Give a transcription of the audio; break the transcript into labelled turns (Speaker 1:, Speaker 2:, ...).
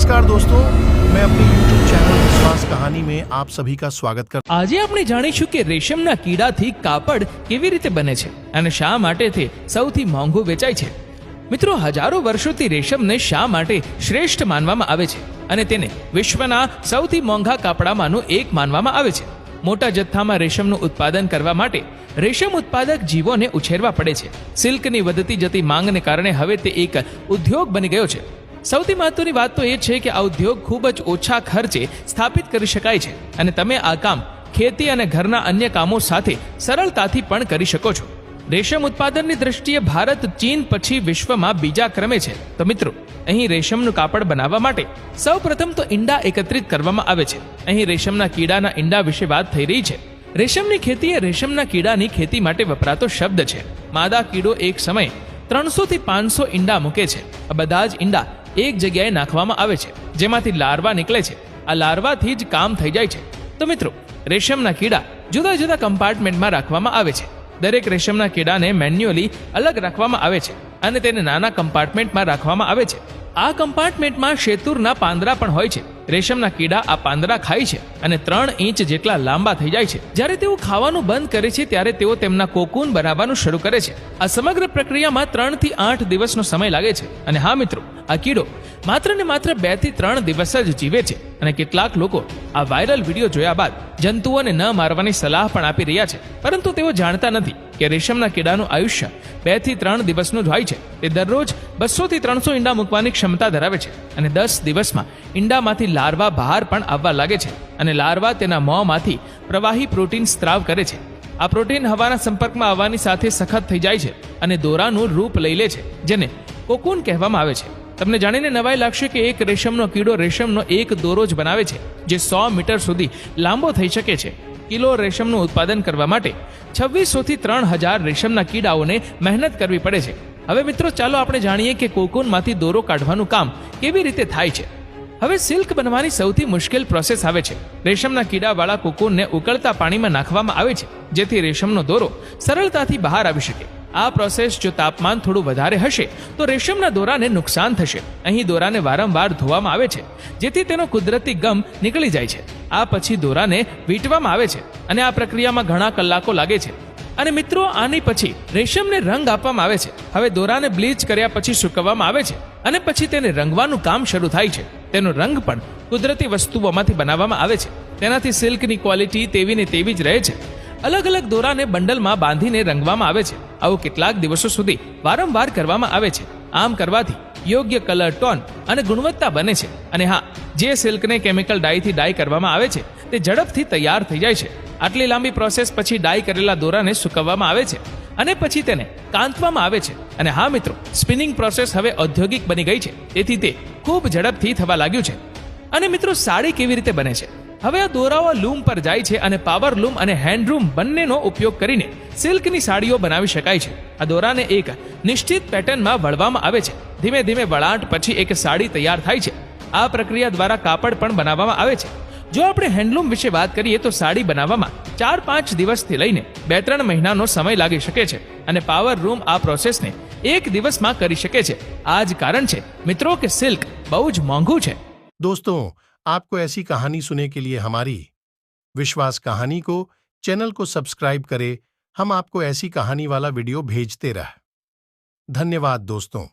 Speaker 1: नमस्कार दोस्तों, मैं अपने YouTube चैनल विश्वास कहानी में आप सभी का स्वागत करता
Speaker 2: આજે આપણે જાણીશું કે રેશમના કીડાથી કાપડ કેવી રીતે બને છે અને શા માટે તે સૌથી મોંઘું વેચાય છે। મિત્રો, હજારો વર્ષોથી રેશમને શા માટે શ્રેષ્ઠ માનવામાં આવે છે અને તેને વિશ્વના સૌથી મોંઘા કાપડામાંનું એક માનવામાં આવે છે। મોટા જથ્થામાં રેશમનું ઉત્પાદન કરવા માટે રેશમ ઉત્પાદક જીવોને ઉછેરવા પડે છે। સિલ્કની વધતી જતી માંગને કારણે હવે તે એક ઉદ્યોગ બની ગયો છે। સૌથી મહત્વની વાત તો એ છે કે આ ઉદ્યોગ ખૂબ જ ઓછા ખર્ચે સ્થાપિત કરી શકાય છે અને તમે આ કામ ખેતી અને ઘરના અન્ય કામો સાથે સરળતાથી પણ કરી શકો છો। રેશમ ઉત્પાદનની દ્રષ્ટિએ ભારત ચીન પછી વિશ્વમાં બીજા ક્રમે છે। તો મિત્રો, અહીં રેશમનું કાપડ બનાવવા માટે સૌપ્રથમ તો ઈંડા એકત્રિત કરવામાં આવે છે। અહીં રેશમના કીડાના ઈંડા વિશે વાત થઈ રહી છે। રેશમની ખેતી એ રેશમના કીડાની ખેતી માટે વપરાતો શબ્દ છે। માદા કીડો એક સમયે 300 થી 500 ઈંડા મૂકે છે। આ બધા જ ઈંડા એક જગ્યાએ નાખવામાં આવે છે, જેમાંથી લાર્વા નીકળે છે। આ લાર્વાથી જ કામ થઈ જાય છે। તો મિત્રો, રેશમના કીડા જુદા જુદા કમ્પાર્ટમેન્ટમાં રાખવામાં આવે છે। દરેક રેશમના કીડાને મેન્યુઅલી અલગ રાખવામાં આવે છે અને તેને નાના કમ્પાર્ટમેન્ટમાં રાખવામાં આવે છે। આ કમ્પાર્ટમેન્ટમાં શેતુરના પાંદડા પણ હોય છે। રેશમના કીડા આ પાંદડા ખાય છે અને 3 ઇંચ જેટલા લાંબા થઈ જાય છે। જ્યારે તેઓ ખાવાનું બંધ કરે છે ત્યારે તેઓ તેમના કોકૂન બનાવવાનું શરૂ કરે છે। આ સમગ્ર પ્રક્રિયામાં 3 થી 8 દિવસનો સમય લાગે છે। અને હા મિત્રો, આ કીડો માત્ર ને માત્ર 2 થી 3 દિવસ જ જીવે છે અને કેટલાક લોકો આ વાયરલ વિડીયો જોયા બાદ જંતુઓને ન મારવાની સલાહ પણ આપી રહ્યા છે, પરંતુ તેઓ જાણતા નથી કે રેશમના કીડાનું આયુષ્ય 2 થી 3 દિવસનું જ હોય છે। તે દરરોજ 200 થી 300 ઈંડા મૂકવાની ક્ષમતા ધરાવે છે અને 10 દિવસમાં ઈંડામાંથી લાર્વા બહાર પણ આવવા લાગે છે અને લાર્વા તેના મોંમાંથી પ્રવાહી પ્રોટીન સ્ત્રાવ કરે છે। આ પ્રોટીન હવાના સંપર્કમાં આવવાની સાથે સખત થઈ જાય છે અને દોરાનું રૂપ લઈ લે છે, જેને કોકૂન કહેવામાં આવે છે। તમને જાણીને નવાઈ લાગશે કે એક રેશમનો કીડો રેશમનો એક દોરો જ બનાવે છે, જે 100 મીટર સુધી લાંબો થઈ શકે છે। કિલો રેશમનું ઉત્પાદન કરવા માટે 2600 થી 3000 રેશમના કીડાઓને મહેનત કરવી પડે છે। હવે મિત્રો, ચાલો આપણે જાણીએ કે કોકૂનમાંથી દોરો કાઢવાનું કામ કેવી રીતે થાય છે। હવે સિલ્ક બનવાની સૌથી મુશ્કેલ પ્રોસેસ આવે છે। રેશમના કીડાવાળા કોકૂનને ઉકળતા પાણીમાં નાખવામાં આવે છે, જેથી રેશમનો દોરો સરળતાથી બહાર આવી શકે। આ પ્રોસેસ જો તાપમાન થોડું વધારે હશે તો રેશમના દોરાને નુકસાન થશે। અહીં દોરાને વારંવાર ધોવામાં આવે છે, જેથી તેનો કુદરતી ગમ નીકળી જાય છે। આ પછી દોરાને વીંટવામાં આવે છે અને આ પ્રક્રિયામાં ઘણા કલાકો લાગે છે। અને મિત્રો, આની પછી રેશમને રંગ આપવામાં આવે છે। હવે દોરાને બ્લીચ કર્યા પછી સૂકવવામાં આવે છે અને પછી તેને રંગવાનું કામ શરૂ થાય છે। તેનો રંગ પણ કુદરતી વસ્તુઓમાંથી બનાવવામાં આવે છે। તેનાથી સિલ્કની ક્વોલિટી તેવી ને તેવી જ રહે છે। અલગ અલગ દોરાને બંડલમાં બાંધીને રંગવામાં આવે છે। આવું કેટલાક દિવસો સુધી વારંવાર કરવામાં આવે છે। આમ કરવાથી યોગ્ય કલર ટોન અને ગુણવત્તા બને છે। અને હા, જે સિલ્કને કેમિકલ ડાયથી ડાય કરવામાં આવે છે તે ઝડપથી તૈયાર થઈ જાય છે। આટલી લાંબી પ્રોસેસ પછી ડાય કરેલા દોરાને સૂકવવામાં આવે છે અને પછી તેને કાંતવામાં આવે છે। અને હા મિત્રો, સ્પિનિંગ પ્રોસેસ હવે ઔદ્યોગિક બની ગઈ છે, તેથી તે ખૂબ ઝડપથી થવા લાગ્યું છે। અને મિત્રો, સાડી કેવી રીતે બને છે? હવે આ દોરાઓ લૂમ પર જાય છે અને પાવર લૂમ અને હેન્ડલૂમ બંનેનો ઉપયોગ કરીને સિલ્કની સાડીઓ બનાવી શકાય છે। આ દોરાને એક નિશ્ચિત પેટર્નમાં વળવામાં આવે છે। ધીમે ધીમે વળાંટ પછી એક સાડી તૈયાર થાય છે। આ પ્રક્રિયા દ્વારા કાપડ પણ બનાવવામાં આવે છે। જો આપણે હેન્ડલૂમ વિશે વાત કરીએ તો સાડી બનાવવામાં 4-5 દિવસથી લઈને 2-3 મહિનાનો સમય લાગી શકે છે અને પાવર લૂમ આ પ્રોસેસને 1 દિવસમાં કરી શકે છે। આ જ કારણ છે મિત્રો કે સિલ્ક બહુ જ મોંઘું છે।
Speaker 1: दोस्तों, आपको ऐसी कहानी सुनने के लिए हमारी विश्वास कहानी को चैनल को सब्सक्राइब करें। हम आपको ऐसी कहानी वाला वीडियो भेजते रह। धन्यवाद दोस्तों।